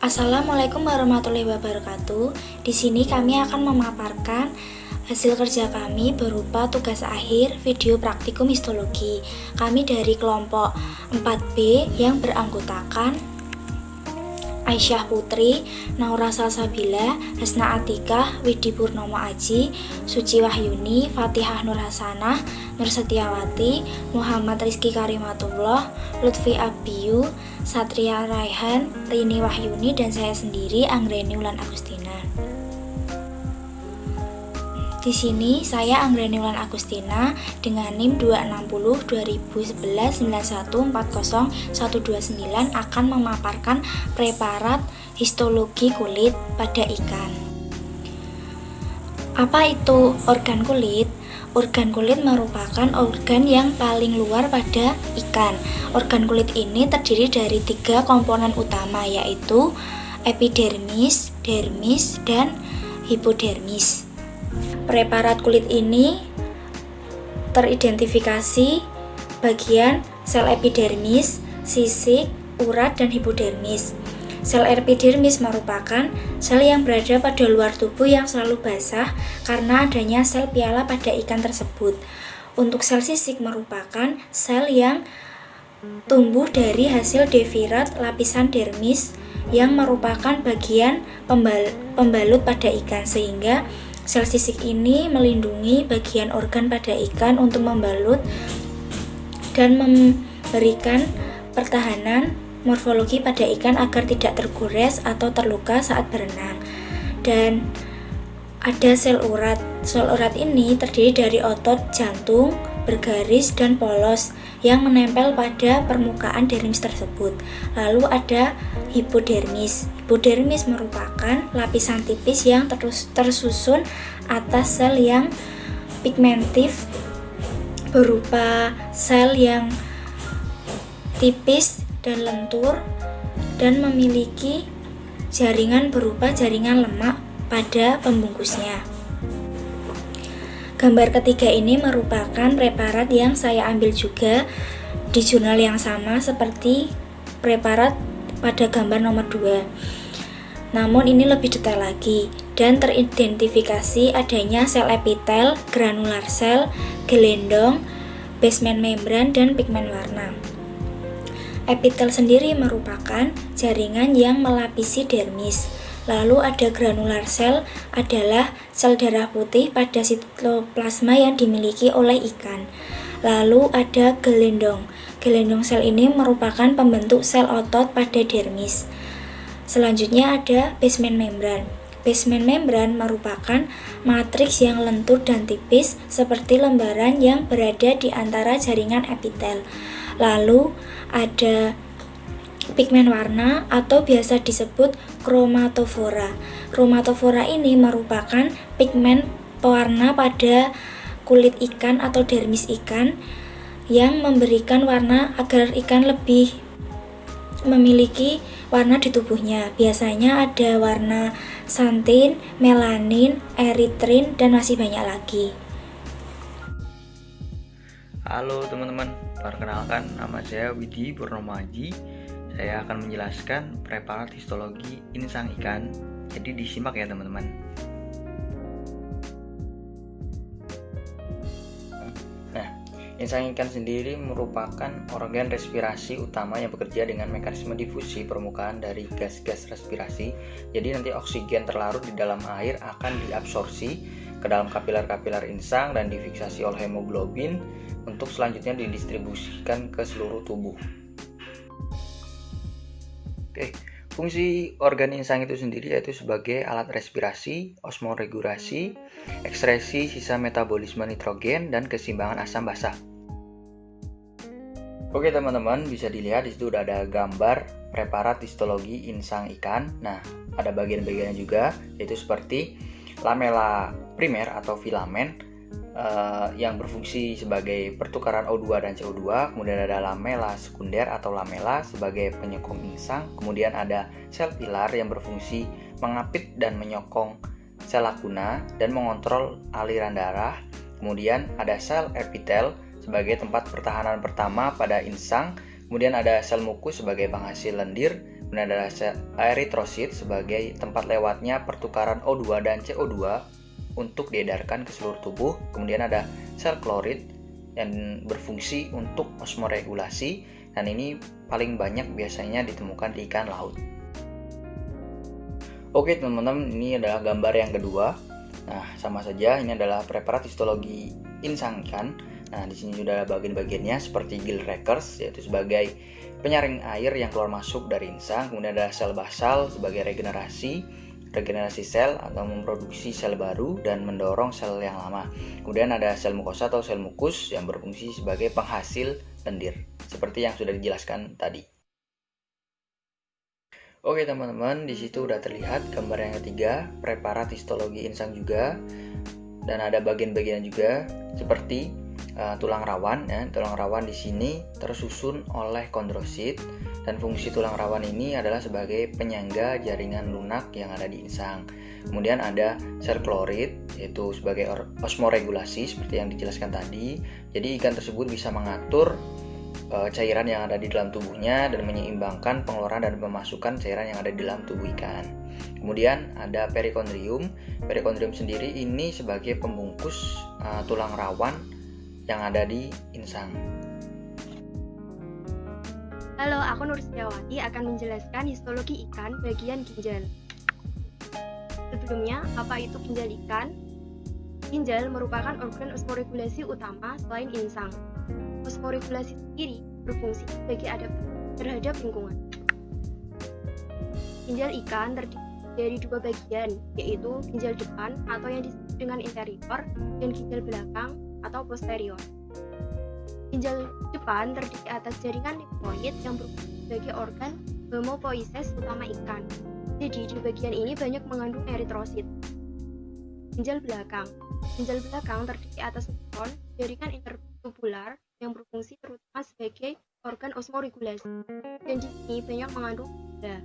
Assalamualaikum warahmatullahi wabarakatuh. Di sini kami akan memaparkan hasil kerja kami berupa tugas akhir video praktikum histologi. Kami dari kelompok 4B yang beranggotakan Aisyah Putri, Naura Salsabila, Hasna Atikah, Widi Purnomo Aji, Suci Wahyuni, Fatihah Nur Hasanah, Nur Setiawati, Muhammad Rizky Karimatullah, Lutfi Abiyu, Satria Raihan, Rini Wahyuni, dan saya sendiri Anggreni Wulan Agustina. Di sini saya Anggreni Wulan Agustina dengan NIM 260 2011 91 129 akan memaparkan preparat histologi kulit pada ikan. Apa itu organ kulit? Organ kulit merupakan organ yang paling luar pada ikan. Organ kulit ini terdiri dari 3 komponen utama, yaitu epidermis, dermis, dan hipodermis. Preparat kulit ini teridentifikasi bagian sel epidermis, sisik, urat, dan hipodermis. Sel epidermis merupakan sel yang berada pada luar tubuh yang selalu basah karena adanya sel piala pada ikan tersebut. Untuk sel sisik merupakan sel yang tumbuh dari hasil devirat lapisan dermis yang merupakan bagian pembalut pada ikan, sehingga sel sisik ini melindungi bagian organ pada ikan untuk membalut dan memberikan pertahanan morfologi pada ikan agar tidak tergores atau terluka saat berenang. Dan ada sel urat. Sel urat ini terdiri dari otot jantung, bergaris, dan polos yang menempel pada permukaan dermis tersebut. Lalu ada hipodermis. Hipodermis merupakan lapisan tipis yang tersusun atas sel yang pigmentif berupa sel yang tipis dan lentur dan memiliki jaringan berupa jaringan lemak pada pembungkusnya. Gambar ketiga ini merupakan preparat yang saya ambil juga di jurnal yang sama seperti preparat pada gambar nomor 2. Namun ini lebih detail lagi dan teridentifikasi adanya sel epitel, granular sel, gelendong, basement membran, dan pigmen warna. Epitel sendiri merupakan jaringan yang melapisi dermis. Lalu ada granular sel adalah sel darah putih pada sitoplasma yang dimiliki oleh ikan. Lalu ada gelendong. Gelendong sel ini merupakan pembentuk sel otot pada dermis. Selanjutnya ada basement membran. Basement membran merupakan matriks yang lentur dan tipis seperti lembaran yang berada di antara jaringan epitel. Lalu ada pigmen warna atau biasa disebut kromatofora. Kromatofora ini merupakan pigmen pewarna pada kulit ikan atau dermis ikan yang memberikan warna agar ikan lebih memiliki warna di tubuhnya. Biasanya ada warna santin, melanin, eritrin, dan masih banyak lagi. Halo teman-teman, perkenalkan nama saya Widi Purnomo Aji. Saya akan menjelaskan preparat histologi insang ikan. Jadi disimak ya teman-teman. Nah, insang ikan sendiri merupakan organ respirasi utama yang bekerja dengan mekanisme difusi permukaan dari gas-gas respirasi. Jadi nanti oksigen terlarut di dalam air akan diabsorpsi ke dalam kapiler-kapiler insang dan difiksasi oleh hemoglobin untuk selanjutnya didistribusikan ke seluruh tubuh. Oke, fungsi organ insang itu sendiri yaitu sebagai alat respirasi, osmoregulasi, ekskresi sisa metabolisme nitrogen, dan keseimbangan asam basa. Oke teman-teman, bisa dilihat di situ udah ada gambar preparat histologi insang ikan. Nah, ada bagian-bagiannya juga, yaitu seperti lamela primer atau filamen yang berfungsi sebagai pertukaran O2 dan CO2, kemudian ada lamela sekunder atau lamela sebagai penyokong insang, kemudian ada sel pilar yang berfungsi mengapit dan menyokong sel lakuna dan mengontrol aliran darah, kemudian ada sel epitel sebagai tempat pertahanan pertama pada insang, kemudian ada sel mukus sebagai penghasil lendir, Kemudian ada sel eritrosit sebagai tempat lewatnya pertukaran O2 dan CO2 untuk diedarkan ke seluruh tubuh. Kemudian ada sel klorid yang berfungsi untuk osmoregulasi, dan ini paling banyak biasanya ditemukan di ikan laut. Oke teman-teman, ini adalah gambar yang kedua. Nah, sama saja, ini adalah preparat histologi insang ikan. Nah, di sini sudah ada bagian-bagiannya seperti gill rakers, yaitu sebagai penyaring air yang keluar masuk dari insang. Kemudian ada sel basal sebagai regenerasi sel atau memproduksi sel baru dan mendorong sel yang lama. Kemudian ada sel mukosa atau sel mukus yang berfungsi sebagai penghasil lendir, seperti yang sudah dijelaskan tadi. Oke teman-teman, di situ udah terlihat gambar yang ketiga, preparat histologi insang juga, dan ada bagian-bagian juga seperti tulang rawan. Ya. Tulang rawan di sini tersusun oleh kondrosit, dan fungsi tulang rawan ini adalah sebagai penyangga jaringan lunak yang ada di insang. Kemudian ada sel klorid, yaitu sebagai osmoregulasi seperti yang dijelaskan tadi. Jadi ikan tersebut bisa mengatur cairan yang ada di dalam tubuhnya dan menyeimbangkan pengeluaran dan pemasukan cairan yang ada di dalam tubuh ikan. Kemudian ada perikondrium. Perikondrium sendiri ini sebagai pembungkus tulang rawan yang ada di insang. Halo, aku Nur Setiawati akan menjelaskan histologi ikan bagian ginjal. Sebelumnya, apa itu ginjal ikan? Ginjal merupakan organ osmoregulasi utama selain insang. Osmoregulasi sendiri berfungsi sebagai adaptasi terhadap lingkungan. Ginjal ikan terdiri dari dua bagian, yaitu ginjal depan atau yang disebut dengan interior dan ginjal belakang atau posterior. Ginjal depan terdiri atas jaringan limfoid yang berfungsi sebagai organ hemopoiesis utama ikan. Jadi di bagian ini banyak mengandung eritrosit. Ginjal belakang terdiri atas neutron, jaringan intertubular yang berfungsi terutama sebagai organ osmoregulasi, dan di sini banyak mengandung gula.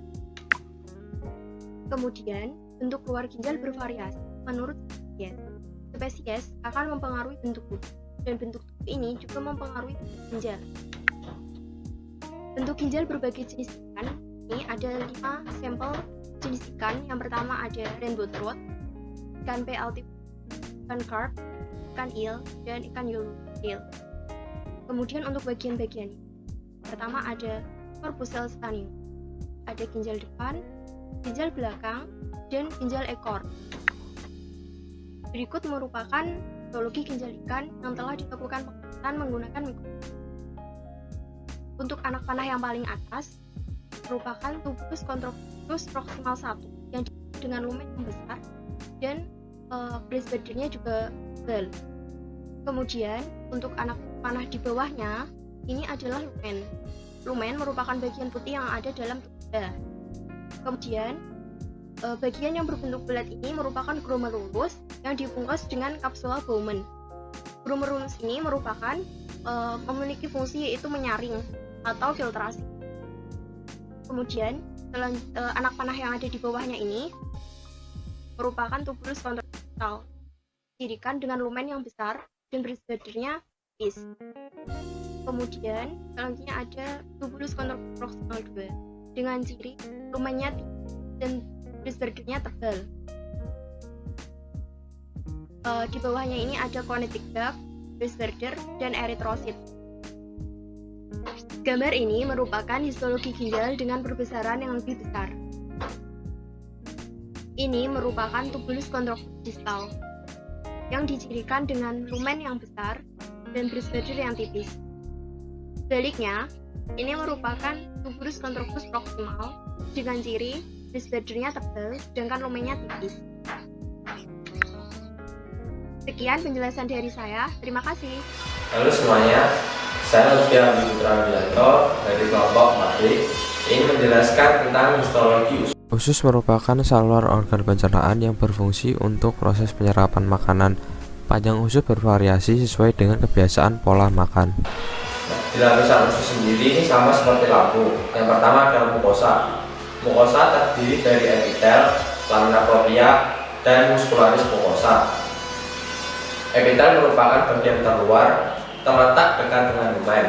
Kemudian, bentuk luar ginjal bervariasi menurut spesies. Spesies akan mempengaruhi bentuk tubuh, dan bentuk tubuh ini juga mempengaruhi ginjal. Bentuk ginjal berbagai jenis ikan, ini ada 5 sampel jenis ikan. Yang pertama ada rainbow trout, ikan P.L.T., ikan carp, ikan eel, dan ikan yellowtail. Kemudian untuk bagian-bagian ini, pertama ada corpuscle stanium, ada ginjal depan, ginjal belakang, dan ginjal ekor. Berikut merupakan histologi ginjal ikan yang telah dilakukan pengamatan menggunakan mikroskop. Untuk anak panah yang paling atas merupakan tubulus contractus proximal 1 yang dengan lumen yang besar dan breastbody-nya juga tebal. Kemudian untuk anak panah di bawahnya ini adalah lumen. Lumen merupakan bagian putih yang ada dalam tubuhnya. Kemudian bagian yang berbentuk bulat ini merupakan glomerulus yang dibungkus dengan kapsula Bowman. Glomerulus ini merupakan memiliki fungsi yaitu menyaring atau filtrasi. Kemudian anak panah yang ada di bawahnya ini merupakan tubulus contractal, didirikan dengan lumen yang besar dan breastbody-nya tipis. Kemudian selanjutnya ada tubulus contractus proximal 2 dengan ciri lumennya tipis dan breastbody-nya tebal. Di bawahnya ini ada kinetic duct, breastbody, dan eritrosit. Gambar ini merupakan histologi ginjal dengan perbesaran yang lebih besar. Ini merupakan tubulus contractus distal yang dicirikan dengan lumen yang besar dan breastbody yang tipis. Sebaliknya, ini merupakan tubulus contractus proximal dengan ciri breastbody-nya tebal sedangkan lumennya tipis. Sekian penjelasan dari saya. Terima kasih. Halo semuanya, saya Lutfi Abdi Putra Wijanto dari kelompok Matrik. Ini menjelaskan tentang histologi usus. Usus merupakan saluran organ pencernaan yang berfungsi untuk proses penyerapan makanan. Panjang usus bervariasi sesuai dengan kebiasaan pola makan. Di lapisan usus sendiri ini sama seperti lampu. Yang pertama adalah mukosa. Mukosa terdiri dari epitel, lamina propria, dan muscularis mucosa. Epitel merupakan bagian terluar terletak dekat dengan lumen.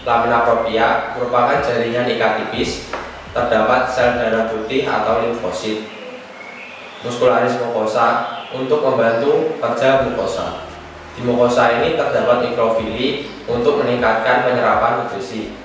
Lamina propria merupakan jaringan ikat tipis terdapat sel darah putih atau limfosit. Muscularis mucosa untuk membantu kerja mukosa. Di mukosa ini terdapat mikrofili untuk meningkatkan penyerapan nutrisi.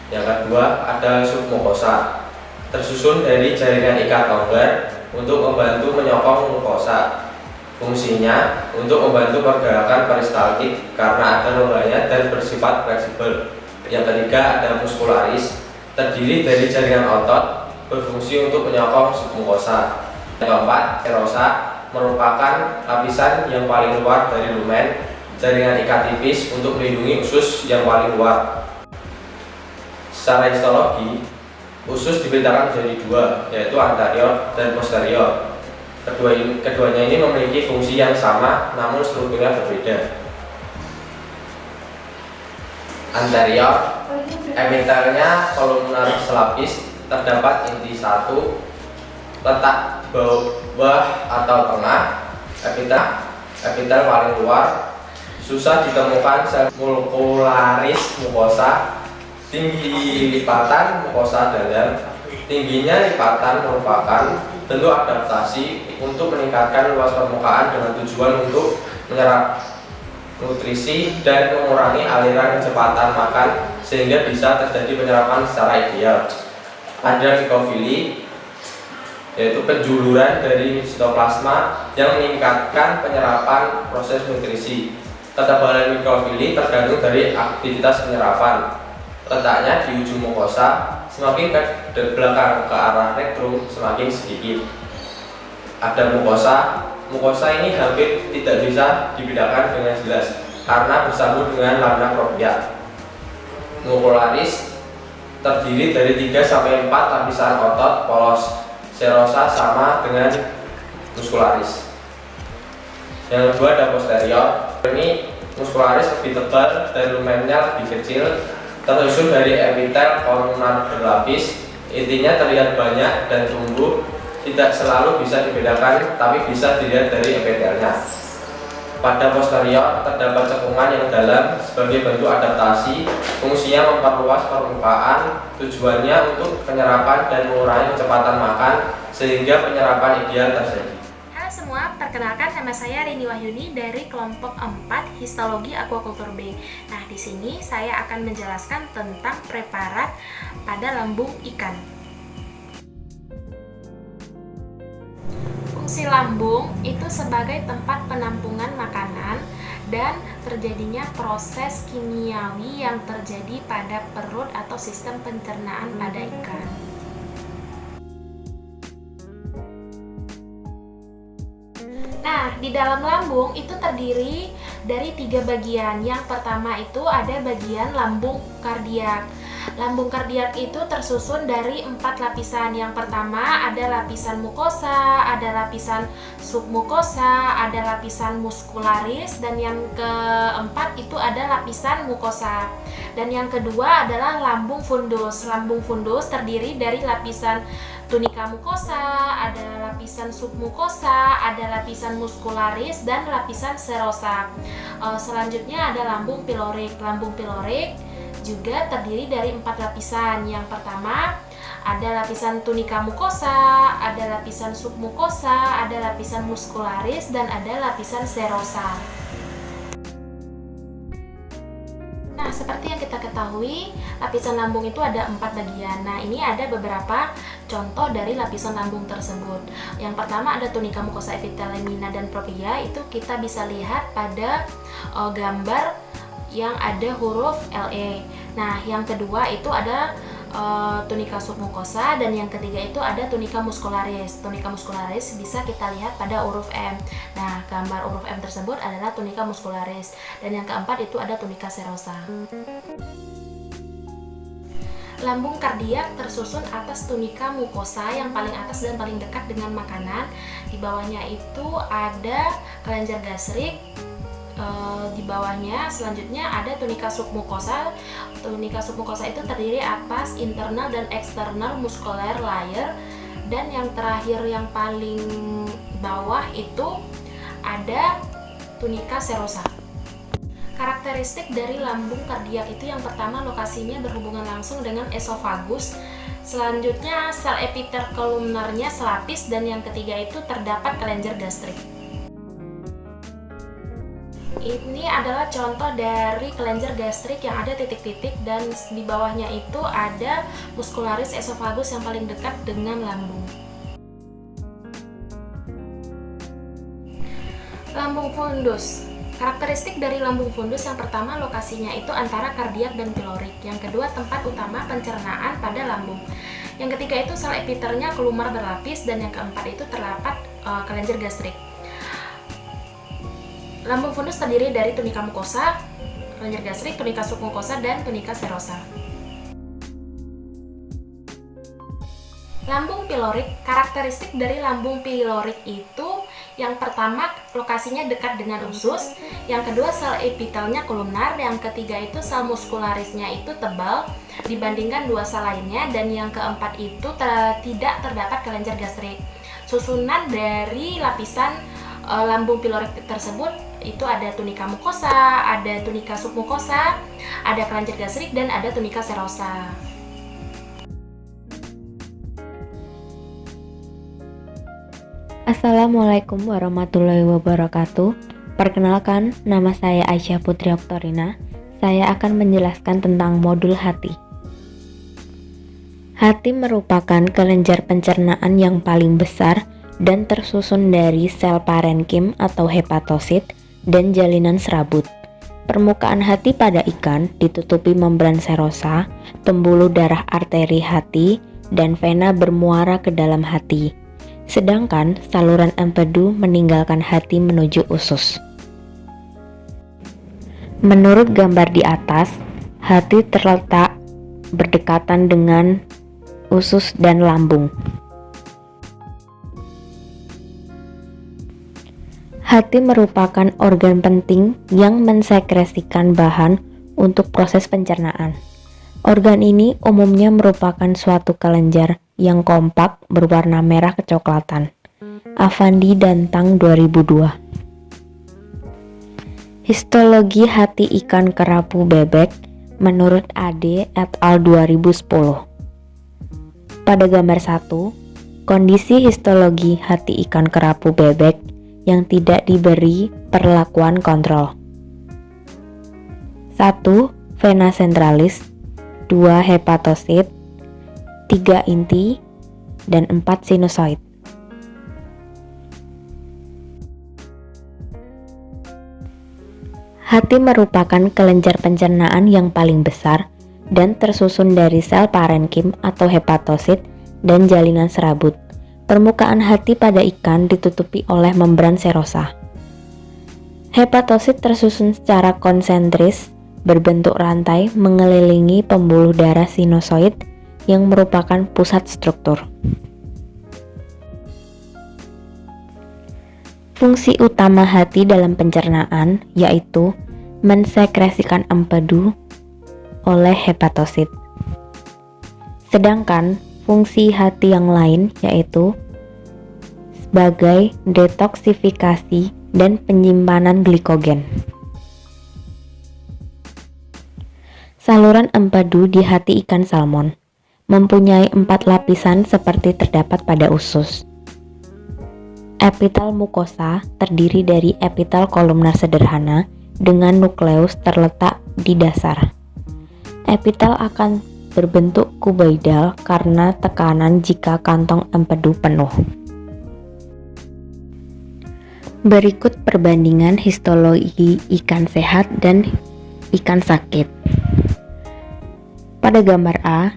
Yang kedua ada submukosa, tersusun dari jaringan ikat longgar untuk membantu menyokong mukosa. Fungsinya untuk membantu pergerakan peristaltik karena ada longganya dan bersifat fleksibel. Yang ketiga ada muskularis, terdiri dari jaringan otot, berfungsi untuk menyokong submukosa. Yang keempat, serosa merupakan lapisan yang paling luar dari lumen, jaringan ikat tipis untuk melindungi usus yang paling luar. Secara histologi, usus dibedakan menjadi dua, yaitu anterior dan posterior. Keduanya ini memiliki fungsi yang sama, namun strukturnya berbeda. Anterior, epitelnya kolumnar selapis, terdapat inti satu, letak bawah atau tengah, epitel paling luar, susah ditemukan sel muscularis mucosa, tinggi lipatan mukosa dalam. Tingginya lipatan merupakan bentuk adaptasi untuk meningkatkan luas permukaan dengan tujuan untuk menyerap nutrisi dan mengurangi aliran kecepatan makan sehingga bisa terjadi penyerapan secara ideal. Ada mikrofili, yaitu penjuluran dari sitoplasma yang meningkatkan penyerapan proses nutrisi. Ketebalan mikrofili tergantung dari aktivitas penyerapan. Letaknya di ujung mukosa, semakin ke belakang ke arah rektrum semakin sedikit. Ada mukosa ini hampir tidak bisa dibedakan dengan jelas karena bersambung dengan lamina propria. Muscularis terdiri dari 3-4 lapisan otot polos. Serosa sama dengan muskularis. Yang kedua ada posterior. Ini muskularis lebih tebal dan lumennya lebih kecil, tersusun dari epitel kolumnar berlapis. Intinya terlihat banyak dan tumbuh, tidak selalu bisa dibedakan, tapi bisa dilihat dari epitelnya. Pada posterior terdapat cekungan yang dalam sebagai bentuk adaptasi, fungsinya memperluas permukaan, tujuannya untuk penyerapan dan mengurangi kecepatan makan sehingga penyerapan ideal terjadi. Halo semua, perkenalkan nama saya Rini Wahyuni dari kelompok 4 Histologi Aquaculture B. Nah, di sini saya akan menjelaskan tentang preparat pada lambung ikan. Fungsi lambung itu sebagai tempat penampungan makanan dan terjadinya proses kimiawi yang terjadi pada perut atau sistem pencernaan pada ikan. Nah, di dalam lambung itu terdiri dari 3 bagian. Yang pertama itu ada bagian lambung kardiak. Lambung kardiak itu tersusun dari 4 lapisan. Yang pertama ada lapisan mukosa, ada lapisan submukosa, ada lapisan muskularis, dan yang keempat itu ada lapisan mukosa. Dan yang kedua adalah lambung fundus. Lambung fundus terdiri dari lapisan tunika mukosa, ada lapisan submukosa, ada lapisan muskularis, dan lapisan serosa. Selanjutnya ada lambung pilorik. Lambung pilorik juga terdiri dari 4 lapisan. Yang pertama ada lapisan tunika mukosa, ada lapisan submukosa, ada lapisan muskularis, dan ada lapisan serosa. Nah, seperti yang kita ketahui, lapisan lambung itu ada 4 bagian. Nah, ini ada beberapa contoh dari lapisan lambung tersebut. Yang pertama ada tunika mukosa, epitel, lamina, dan propria. Itu kita bisa lihat pada gambar yang ada huruf LE. Nah, yang kedua itu ada tunika submukosa, dan yang ketiga itu ada tunika muskularis. Tunika muskularis bisa kita lihat pada huruf M. Nah, gambar huruf M tersebut adalah tunika muskularis. Dan yang keempat itu ada tunika serosa. Lambung kardiak tersusun atas tunika mukosa yang paling atas dan paling dekat dengan makanan. Di bawahnya itu ada kelenjar gastrik. Di bawahnya selanjutnya ada tunika submukosa. Tunika submukosa itu terdiri atas internal dan external muscular layer, dan yang terakhir yang paling bawah itu ada tunika serosa. Karakteristik dari lambung kardiak itu yang pertama lokasinya berhubungan langsung dengan esofagus. Selanjutnya sel epiter kolumnernya selapis, dan yang ketiga itu terdapat kelenjar gastrik. Ini adalah contoh dari kelenjar gastrik yang ada titik-titik, dan di bawahnya itu ada muscularis esophagus yang paling dekat dengan lambung. Lambung fundus. Karakteristik dari lambung fundus yang pertama, lokasinya itu antara kardiak dan pilorik. Yang kedua, tempat utama pencernaan pada lambung. Yang ketiga itu sel epiternya kelumar berlapis, dan yang keempat itu terdapat kelenjar gastrik. Lambung fundus terdiri dari tunika mukosa, kelenjar gastrik, tunika submukosa, dan tunika serosa. Lambung pilorik. Karakteristik dari lambung pilorik itu yang pertama, lokasinya dekat dengan usus. Yang kedua, sel epitelnya kolumnar. Yang ketiga itu sel muskularisnya itu tebal dibandingkan dua sel lainnya. Dan yang keempat itu tidak terdapat kelenjar gastrik. Susunan dari lapisan lambung pilorik tersebut itu ada tunika mukosa, ada tunika submukosa, ada kelenjar gastrik, dan ada tunika serosa. Assalamualaikum warahmatullahi wabarakatuh. Perkenalkan, nama saya Aisyah Putri Oktorina. Saya akan menjelaskan tentang modul hati. Hati merupakan kelenjar pencernaan yang paling besar dan tersusun dari sel parenkim atau hepatosit dan jalinan serabut. Permukaan hati pada ikan ditutupi membran serosa, pembuluh darah arteri hati, dan vena bermuara ke dalam hati. Sedangkan saluran empedu meninggalkan hati menuju usus. Menurut gambar di atas, hati terletak berdekatan dengan usus dan lambung. Hati merupakan organ penting yang mensekresikan bahan untuk proses pencernaan. Organ ini umumnya merupakan suatu kelenjar yang kompak berwarna merah kecoklatan. Avandi dan Tang 2002. Histologi hati ikan kerapu bebek menurut AD et al. 2010. Pada gambar 1, kondisi histologi hati ikan kerapu bebek yang tidak diberi perlakuan kontrol. 1. Vena centralis, 2. hepatosit, 3. inti, dan 4. sinusoid. Hati merupakan kelenjar pencernaan yang paling besar dan tersusun dari sel parenkim atau hepatosit dan jalinan serabut. Permukaan hati pada ikan ditutupi oleh membran serosa. Hepatosit tersusun secara konsentris berbentuk rantai mengelilingi pembuluh darah sinusoid yang merupakan pusat struktur. Fungsi utama hati dalam pencernaan yaitu mensekresikan empedu oleh hepatosit. Sedangkan fungsi hati yang lain yaitu sebagai detoksifikasi dan penyimpanan glikogen. Saluran empedu di hati ikan salmon mempunyai 4 lapisan seperti terdapat pada usus. Epitel mukosa terdiri dari epitel kolumnar sederhana dengan nukleus terletak di dasar. Epitel akan berbentuk kuboidal karena tekanan jika kantong empedu penuh. Berikut perbandingan histologi ikan sehat dan ikan sakit. Pada gambar A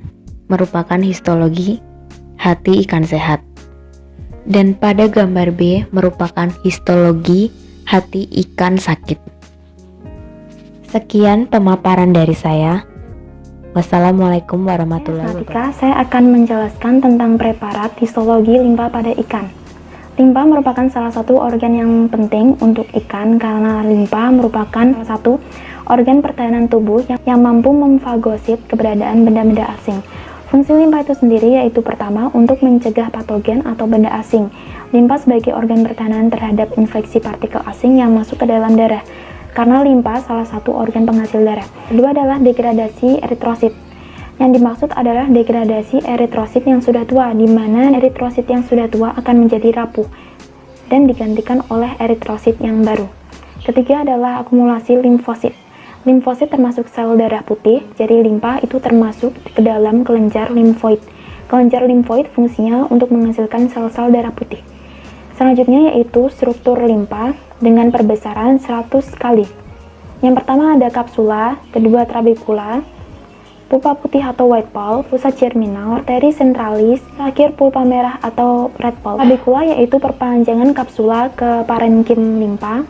merupakan histologi hati ikan sehat, dan pada gambar B merupakan histologi hati ikan sakit. Sekian pemaparan dari saya. Wassalamualaikum warahmatullahi wabarakatuh. Saya akan menjelaskan tentang preparat histologi limpa pada ikan. Limpa merupakan salah satu organ yang penting untuk ikan karena limpa merupakan salah satu organ pertahanan tubuh yang mampu memfagosit keberadaan benda-benda asing. Fungsi limpa itu sendiri yaitu pertama untuk mencegah patogen atau benda asing. Limpa sebagai organ pertahanan terhadap infeksi partikel asing yang masuk ke dalam darah. Karena limpa salah satu organ penghasil darah. Kedua adalah degradasi eritrosit. Yang dimaksud adalah degradasi eritrosit yang sudah tua, di mana eritrosit yang sudah tua akan menjadi rapuh dan digantikan oleh eritrosit yang baru. Ketiga adalah akumulasi limfosit. Limfosit termasuk sel darah putih, jadi limpa itu termasuk ke dalam kelenjar limfoid. Kelenjar limfoid fungsinya untuk menghasilkan sel-sel darah putih. Selanjutnya yaitu struktur limpa dengan perbesaran 100 kali. Yang pertama ada kapsula, kedua trabekula, pulpa putih atau white pulp, pusat germinal, arteri centralis, terakhir pulpa merah atau red pulp. Trabekula yaitu perpanjangan kapsula ke parenkim limpa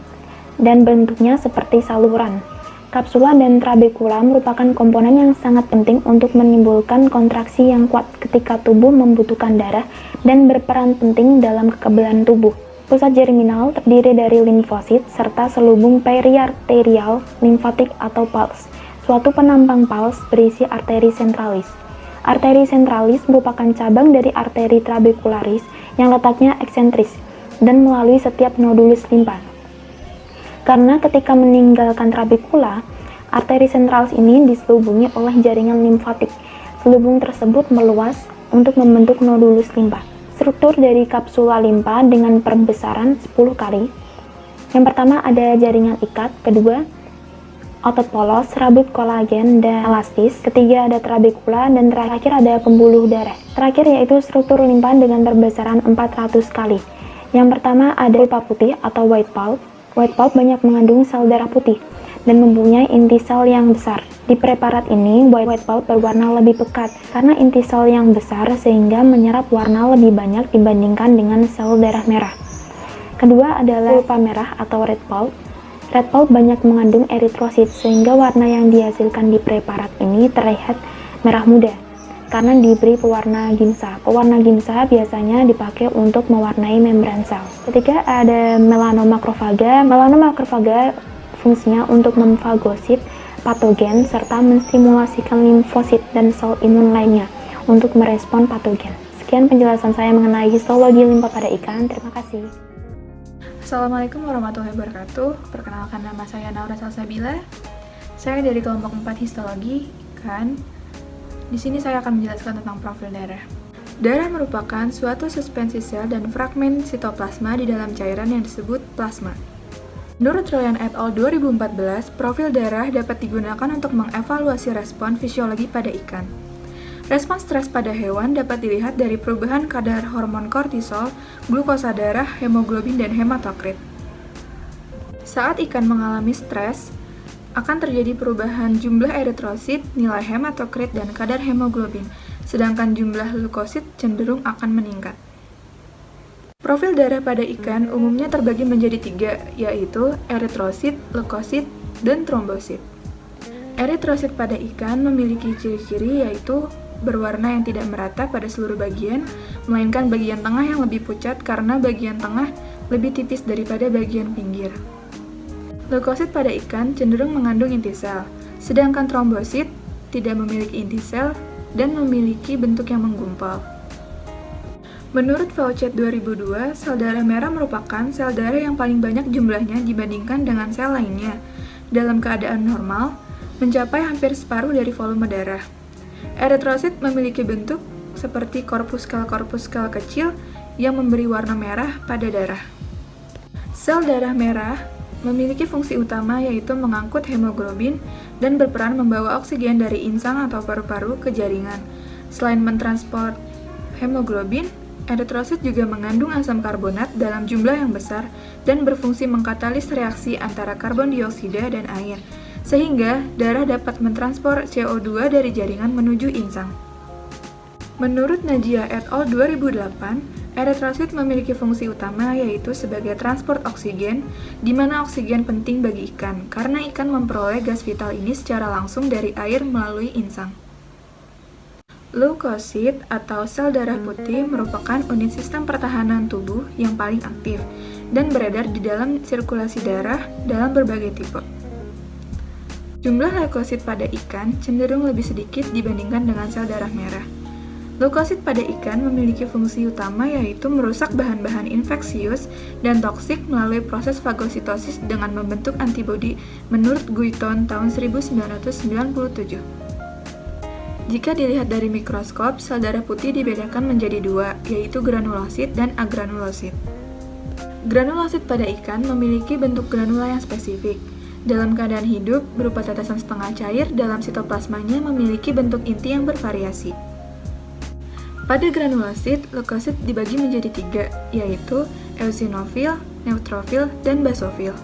dan bentuknya seperti saluran. Kapsula dan trabekula merupakan komponen yang sangat penting untuk menimbulkan kontraksi yang kuat ketika tubuh membutuhkan darah dan berperan penting dalam kekebalan tubuh. Pusat germinal terdiri dari limfosit serta selubung periarterial limfatik atau pulse, suatu penampang pulse berisi arteri centralis. Arteri centralis merupakan cabang dari arteri trabekularis yang letaknya eksentris dan melalui setiap nodulus limpa. Karena ketika meninggalkan trabekula, arteri centralis ini diselubungi oleh jaringan limfatik. Selubung tersebut meluas untuk membentuk nodulus limpa. Struktur dari kapsula limpa dengan perbesaran 10 kali. Yang pertama ada jaringan ikat, kedua otot polos, rabut kolagen dan elastis, ketiga ada trabekula, dan terakhir ada pembuluh darah. Terakhir yaitu struktur limpa dengan perbesaran 400 kali. Yang pertama ada pulpa putih atau white pulp. White pulp banyak mengandung sel darah putih dan mempunyai inti sel yang besar. Di preparat ini, white pulp berwarna lebih pekat karena inti sel yang besar sehingga menyerap warna lebih banyak dibandingkan dengan sel darah merah. Kedua adalah pulpa merah atau red pulp. Red pulp banyak mengandung eritrosit sehingga warna yang dihasilkan di preparat ini terlihat merah muda karena diberi pewarna gimsa. Pewarna gimsa biasanya dipakai untuk mewarnai membran sel. Ketiga ada melanomakrofaga. Melanomakrofaga fungsinya untuk memfagosit patogen serta menstimulasikan limfosit dan sel imun lainnya untuk merespon patogen. Sekian penjelasan saya mengenai histologi limpa pada ikan. Terima kasih. Assalamualaikum warahmatullahi wabarakatuh. Perkenalkan, nama saya Naura Salsabila. Saya dari kelompok 4 histologi ikan. Di sini saya akan menjelaskan tentang profil darah. Darah merupakan suatu suspensi sel dan fragmen sitoplasma di dalam cairan yang disebut plasma. Menurut Ryan et al. 2014, profil darah dapat digunakan untuk mengevaluasi respon fisiologi pada ikan. Respon stres pada hewan dapat dilihat dari perubahan kadar hormon kortisol, glukosa darah, hemoglobin, dan hematokrit. Saat ikan mengalami stres, akan terjadi perubahan jumlah eritrosit, nilai hematokrit, dan kadar hemoglobin, sedangkan jumlah leukosit cenderung akan meningkat. Profil darah pada ikan umumnya terbagi menjadi 3, yaitu eritrosit, leukosit, dan trombosit. Eritrosit pada ikan memiliki ciri-ciri yaitu berwarna yang tidak merata pada seluruh bagian, melainkan bagian tengah yang lebih pucat karena bagian tengah lebih tipis daripada bagian pinggir. Leukosit pada ikan cenderung mengandung inti sel, sedangkan trombosit tidak memiliki inti sel dan memiliki bentuk yang menggumpal. Menurut Faucett 2002, sel darah merah merupakan sel darah yang paling banyak jumlahnya dibandingkan dengan sel lainnya. Dalam keadaan normal, mencapai hampir separuh dari volume darah. Eritrosit memiliki bentuk seperti korpuskel-korpuskel kecil yang memberi warna merah pada darah. Sel darah merah memiliki fungsi utama yaitu mengangkut hemoglobin dan berperan membawa oksigen dari insang atau paru-paru ke jaringan. Selain mentransport hemoglobin, eritrosit juga mengandung asam karbonat dalam jumlah yang besar dan berfungsi mengkatalis reaksi antara karbon dioksida dan air, sehingga darah dapat mentransport CO2 dari jaringan menuju insang. Menurut Najia et al. 2008, eritrosit memiliki fungsi utama yaitu sebagai transport oksigen, di mana oksigen penting bagi ikan, karena ikan memperoleh gas vital ini secara langsung dari air melalui insang. Leukosit atau sel darah putih merupakan unit sistem pertahanan tubuh yang paling aktif dan beredar di dalam sirkulasi darah dalam berbagai tipe. Jumlah leukosit pada ikan cenderung lebih sedikit dibandingkan dengan sel darah merah. Leukosit pada ikan memiliki fungsi utama yaitu merusak bahan-bahan infeksius dan toksik melalui proses fagositosis dengan membentuk antibodi menurut Guiton tahun 1997. Jika dilihat dari mikroskop, sel darah putih dibedakan menjadi dua, yaitu granulosit dan agranulosit. Granulosit pada ikan memiliki bentuk granula yang spesifik. Dalam keadaan hidup, berupa tetesan setengah cair, dalam sitoplasmanya memiliki bentuk inti yang bervariasi. Pada granulosit, leukosit dibagi menjadi tiga, yaitu eosinofil, neutrofil, dan basofil.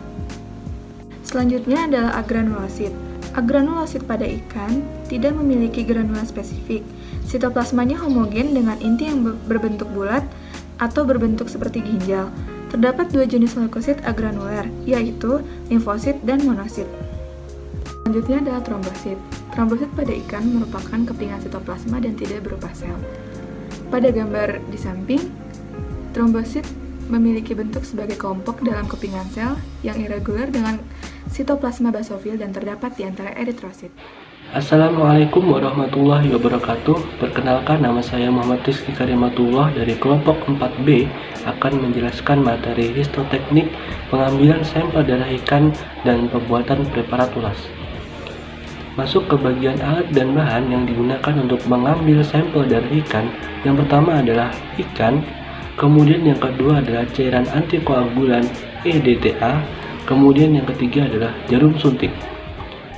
Selanjutnya adalah agranulosit. Agranulosit pada ikan tidak memiliki granula spesifik. Sitoplasmanya homogen dengan inti yang berbentuk bulat atau berbentuk seperti ginjal. Terdapat dua jenis leukosit agranuler, yaitu limfosit dan monosit. Selanjutnya adalah trombosit. Trombosit pada ikan merupakan kepingan sitoplasma dan tidak berupa sel. Pada gambar di samping, trombosit memiliki bentuk sebagai kelompok dalam kepingan sel yang irregular dengan sitoplasma basofil dan terdapat di antara eritrosit. Assalamualaikum warahmatullahi wabarakatuh. Perkenalkan, nama saya Muhammad Rizky Karimatullah dari kelompok 4B akan menjelaskan materi histoteknik pengambilan sampel darah ikan dan pembuatan preparat tulas. Masuk ke bagian alat dan bahan yang digunakan untuk mengambil sampel darah ikan. Yang pertama adalah ikan, kemudian yang kedua adalah cairan antikoagulan EDTA, kemudian yang ketiga adalah jarum suntik.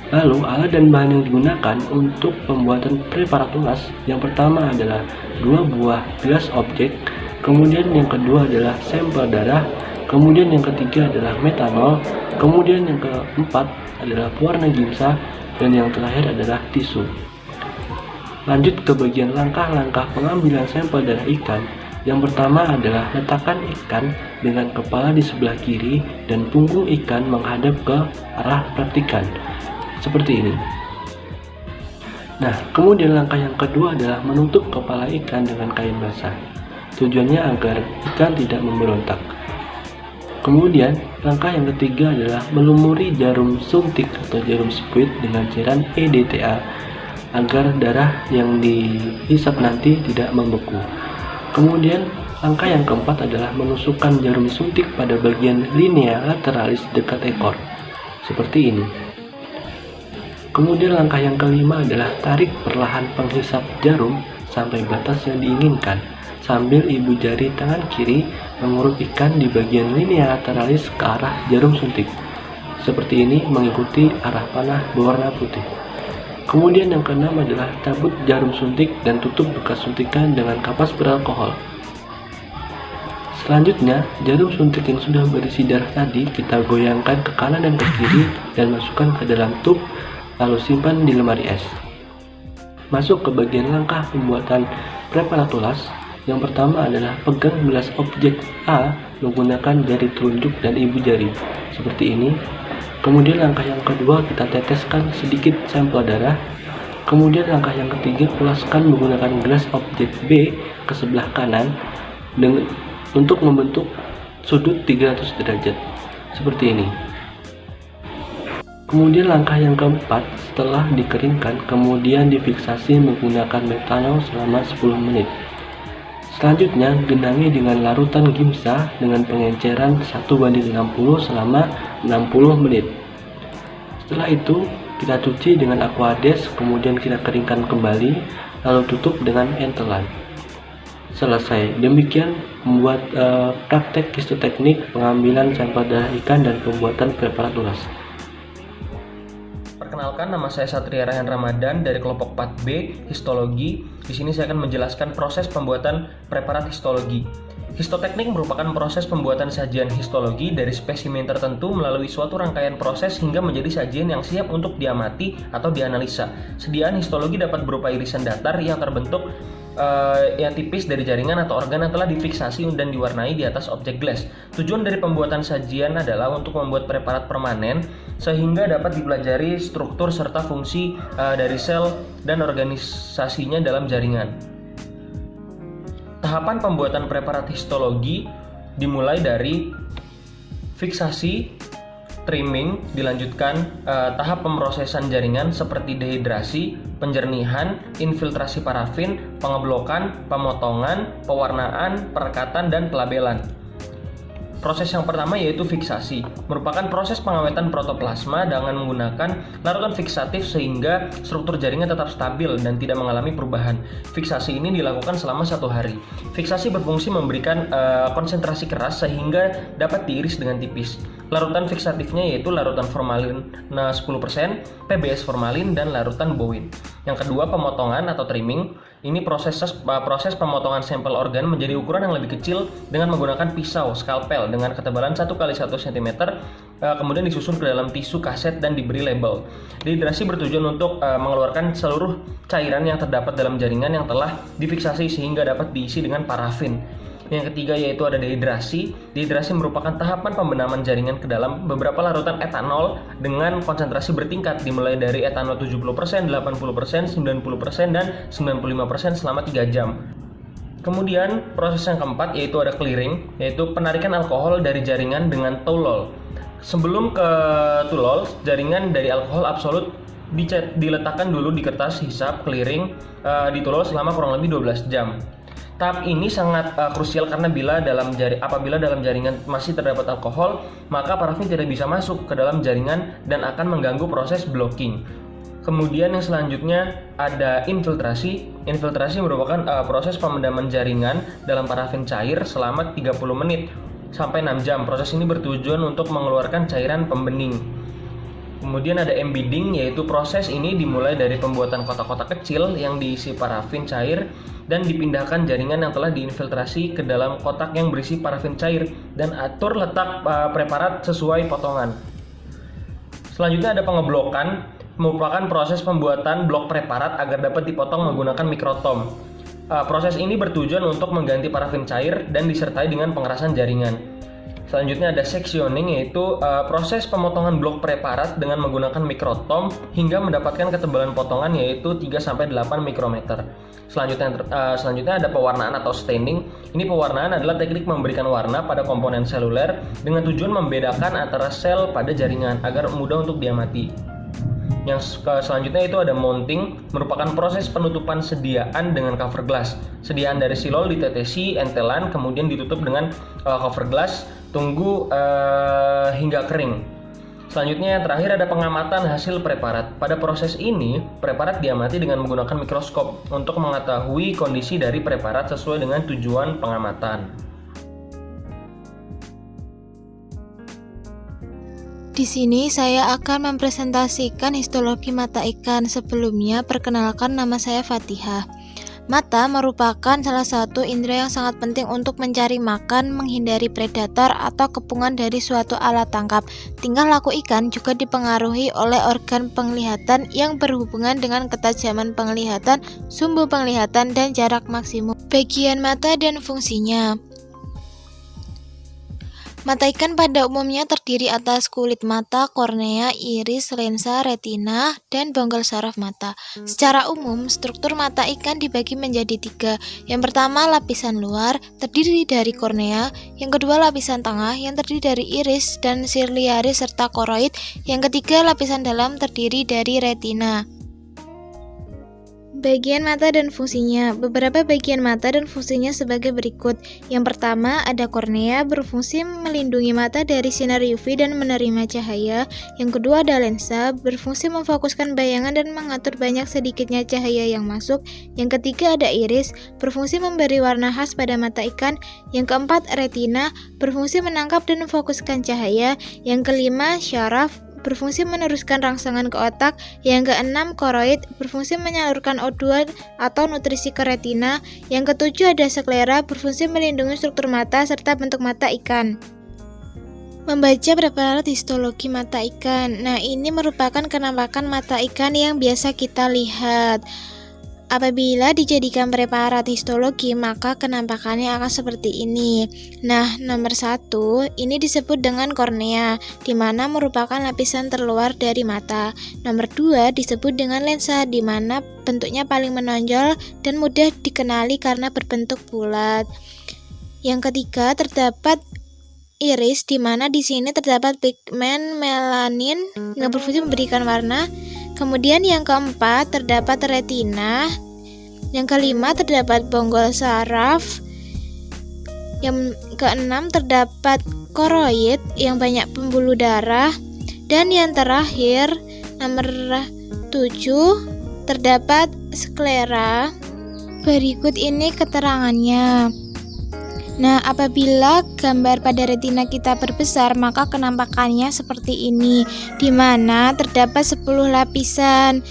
Lalu alat dan bahan yang digunakan untuk pembuatan preparat tulas, yang pertama adalah 2 buah gelas objek, kemudian yang kedua adalah sampel darah, kemudian yang ketiga adalah metanol, kemudian yang keempat adalah pewarna gimsa, dan yang terakhir adalah tisu. Lanjut ke bagian langkah-langkah pengambilan sampel darah ikan. Yang pertama adalah letakkan ikan dengan kepala di sebelah kiri dan punggung ikan menghadap ke arah perhatikan, seperti ini. Nah, kemudian langkah yang kedua adalah menutup kepala ikan dengan kain basah. Tujuannya agar ikan tidak memberontak. Kemudian, langkah yang ketiga adalah melumuri jarum suntik atau jarum spuit dengan cairan EDTA agar darah yang dihisap nanti tidak membeku. Kemudian, langkah yang keempat adalah menusukkan jarum suntik pada bagian linea lateralis dekat ekor, seperti ini. Kemudian langkah yang kelima adalah tarik perlahan penghisap jarum sampai batas yang diinginkan, sambil ibu jari tangan kiri mengurut ikan di bagian linea lateralis ke arah jarum suntik. Seperti ini mengikuti arah panah berwarna putih. Kemudian yang keenam adalah cabut jarum suntik dan tutup bekas suntikan dengan kapas beralkohol. Selanjutnya, jarum suntik yang sudah berisi darah tadi kita goyangkan ke kanan dan ke kiri dan masukkan ke dalam tub, lalu simpan di lemari es. Masuk ke bagian langkah pembuatan preparat tulas. Yang pertama adalah pegang gelas objek A menggunakan jari telunjuk dan ibu jari, seperti ini. Kemudian langkah yang kedua kita teteskan sedikit sampel darah. Kemudian langkah yang ketiga pulaskan menggunakan gelas objek B ke sebelah kanan untuk membentuk sudut 300 derajat, seperti ini. Kemudian langkah yang keempat, setelah dikeringkan kemudian difiksasi menggunakan metanol selama 10 menit. Selanjutnya, genangi dengan larutan gimsa dengan pengenceran 1:60 selama 60 menit. Setelah itu, kita cuci dengan Aquades, kemudian kita keringkan kembali, lalu tutup dengan entelan. Selesai. Demikian membuat praktek histoteknik pengambilan sampel darah ikan dan pembuatan preparat tulas. Perkenalkan, nama saya Satria Rayhan Ramadan dari kelompok 4B Histologi. Di sini saya akan menjelaskan proses pembuatan preparat histologi. Histoteknik merupakan proses pembuatan sajian histologi dari spesimen tertentu melalui suatu rangkaian proses hingga menjadi sajian yang siap untuk diamati atau dianalisa. Sediaan histologi dapat berupa irisan datar yang terbentuk yang tipis dari jaringan atau organ yang telah difiksasi dan diwarnai di atas objek gelas. Tujuan dari pembuatan sajian adalah untuk membuat preparat permanen sehingga dapat dipelajari struktur serta fungsi dari sel dan organisasinya dalam jaringan. Tahapan pembuatan preparat histologi dimulai dari fiksasi, trimming, dilanjutkan tahap pemrosesan jaringan seperti dehidrasi, penjernihan, infiltrasi parafin, pengeblokan, pemotongan, pewarnaan, perekatan, dan pelabelan. Proses yang pertama yaitu fiksasi, merupakan proses pengawetan protoplasma dengan menggunakan larutan fiksatif sehingga struktur jaringan tetap stabil dan tidak mengalami perubahan. Fiksasi ini dilakukan selama 1 hari. Fiksasi berfungsi memberikan konsentrasi keras sehingga dapat diiris dengan tipis. Larutan fiksatifnya yaitu larutan formalin 10%, PBS formalin, dan larutan bowin. Yang kedua, pemotongan atau trimming. Ini proses pemotongan sampel organ menjadi ukuran yang lebih kecil dengan menggunakan pisau skalpel dengan ketebalan 1x1 cm, kemudian disusun ke dalam tisu kaset dan diberi label. Dehidrasi bertujuan untuk mengeluarkan seluruh cairan yang terdapat dalam jaringan yang telah difiksasi sehingga dapat diisi dengan parafin. Yang ketiga yaitu ada dehidrasi. Dehidrasi merupakan tahapan pembenaman jaringan ke dalam beberapa larutan etanol dengan konsentrasi bertingkat dimulai dari etanol 70%, 80%, 90%, dan 95% selama 3 jam. Kemudian proses yang keempat yaitu ada clearing, yaitu penarikan alkohol dari jaringan dengan tolol. Sebelum ke tolol, jaringan dari alkohol absolut diletakkan dulu di kertas hisap clearing di tolol selama kurang lebih 12 jam. Tahap ini sangat krusial karena apabila dalam jaringan masih terdapat alkohol, maka parafin tidak bisa masuk ke dalam jaringan dan akan mengganggu proses blocking. Kemudian yang selanjutnya ada infiltrasi. Infiltrasi merupakan proses pemedaman jaringan dalam parafin cair selama 30 menit sampai 6 jam. Proses ini bertujuan untuk mengeluarkan cairan pembening. Kemudian ada embedding, yaitu proses ini dimulai dari pembuatan kotak-kotak kecil yang diisi parafin cair dan dipindahkan jaringan yang telah diinfiltrasi ke dalam kotak yang berisi parafin cair dan atur letak preparat sesuai potongan. Selanjutnya ada pengeblokan, merupakan proses pembuatan blok preparat agar dapat dipotong menggunakan mikrotom. Proses ini bertujuan untuk mengganti parafin cair dan disertai dengan pengerasan jaringan. Selanjutnya ada sectioning, yaitu proses pemotongan blok preparat dengan menggunakan mikrotom hingga mendapatkan ketebalan potongan yaitu 3-8 mikrometer. Selanjutnya ada pewarnaan atau staining. Ini pewarnaan adalah teknik memberikan warna pada komponen seluler dengan tujuan membedakan antara sel pada jaringan agar mudah untuk diamati. Yang selanjutnya itu ada mounting, merupakan proses penutupan sediaan dengan cover glass. Sediaan dari silol ditetesi, entelan, kemudian ditutup dengan cover glass, tunggu hingga kering. Selanjutnya yang terakhir ada pengamatan hasil preparat. Pada proses ini, preparat diamati dengan menggunakan mikroskop untuk mengetahui kondisi dari preparat sesuai dengan tujuan pengamatan. Di sini saya akan mempresentasikan histologi mata ikan. Sebelumnya, perkenalkan, nama saya Fatihah. Mata merupakan salah satu indera yang sangat penting untuk mencari makan, menghindari predator atau kepungan dari suatu alat tangkap. Tingkah laku ikan juga dipengaruhi oleh organ penglihatan yang berhubungan dengan ketajaman penglihatan, sumbu penglihatan, dan jarak maksimum. Bagian mata dan fungsinya. Mata ikan pada umumnya terdiri atas kulit mata, kornea, iris, lensa, retina, dan bonggol saraf mata. Secara umum, struktur mata ikan dibagi menjadi 3. Yang pertama, lapisan luar, terdiri dari kornea. Yang kedua, lapisan tengah, yang terdiri dari iris dan siliaris serta koroid. Yang ketiga, lapisan dalam, terdiri dari retina. Bagian mata dan fungsinya. Beberapa bagian mata dan fungsinya sebagai berikut. Yang pertama, ada kornea, berfungsi melindungi mata dari sinar UV dan menerima cahaya. Yang kedua, ada lensa, berfungsi memfokuskan bayangan dan mengatur banyak sedikitnya cahaya yang masuk. Yang ketiga, ada iris, berfungsi memberi warna khas pada mata ikan. Yang keempat, retina, berfungsi menangkap dan memfokuskan cahaya. Yang kelima, syaraf, berfungsi meneruskan rangsangan ke otak. Yang keenam, koroid, berfungsi menyalurkan O2 atau nutrisi ke retina. Yang ketujuh, ada sklera, berfungsi melindungi struktur mata serta bentuk mata ikan. Membaca preparat histologi mata ikan. Nah, ini merupakan penampakan mata ikan yang biasa kita lihat. Apabila dijadikan preparat histologi, maka kenampakannya akan seperti ini. Nah, nomor 1, ini disebut dengan kornea, di mana merupakan lapisan terluar dari mata. Nomor 2, disebut dengan lensa, di mana bentuknya paling menonjol dan mudah dikenali karena berbentuk bulat. Yang ketiga, terdapat iris, di mana di sini terdapat pigmen melanin yang berfungsi memberikan warna. Kemudian yang keempat, terdapat retina. Yang kelima, terdapat bonggol saraf. Yang keenam, terdapat koroid yang banyak pembuluh darah, dan yang terakhir nomor 7 terdapat sklera. Berikut ini keterangannya. Nah, apabila gambar pada retina kita berbesar, maka kenampakannya seperti ini, di mana terdapat 10 lapisan.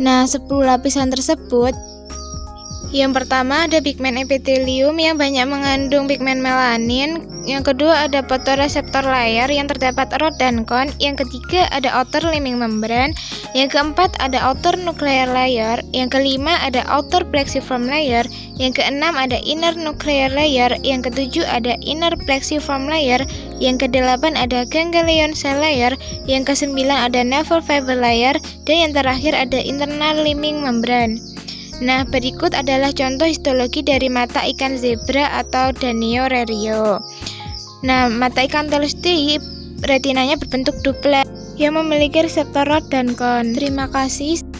Nah, 10 lapisan tersebut, yang pertama ada pigmen epitelium yang banyak mengandung pigmen melanin. Yang kedua ada fotoreseptor layar yang terdapat rod dan kon. Yang ketiga ada outer liming membran. Yang keempat ada outer nuclear layer. Yang kelima ada outer plexiform layer. Yang keenam ada inner nuclear layer. Yang ketujuh ada inner plexiform layer. Yang kedelapan ada ganglion cell layer. Yang kesembilan ada navel fiber layer. Dan yang terakhir ada internal liming membran. Nah, berikut adalah contoh histologi dari mata ikan zebra atau Danio rerio. Nah, mata ikan telustri retinanya berbentuk duplex yang memiliki reseptor rod dan kon. Terima kasih.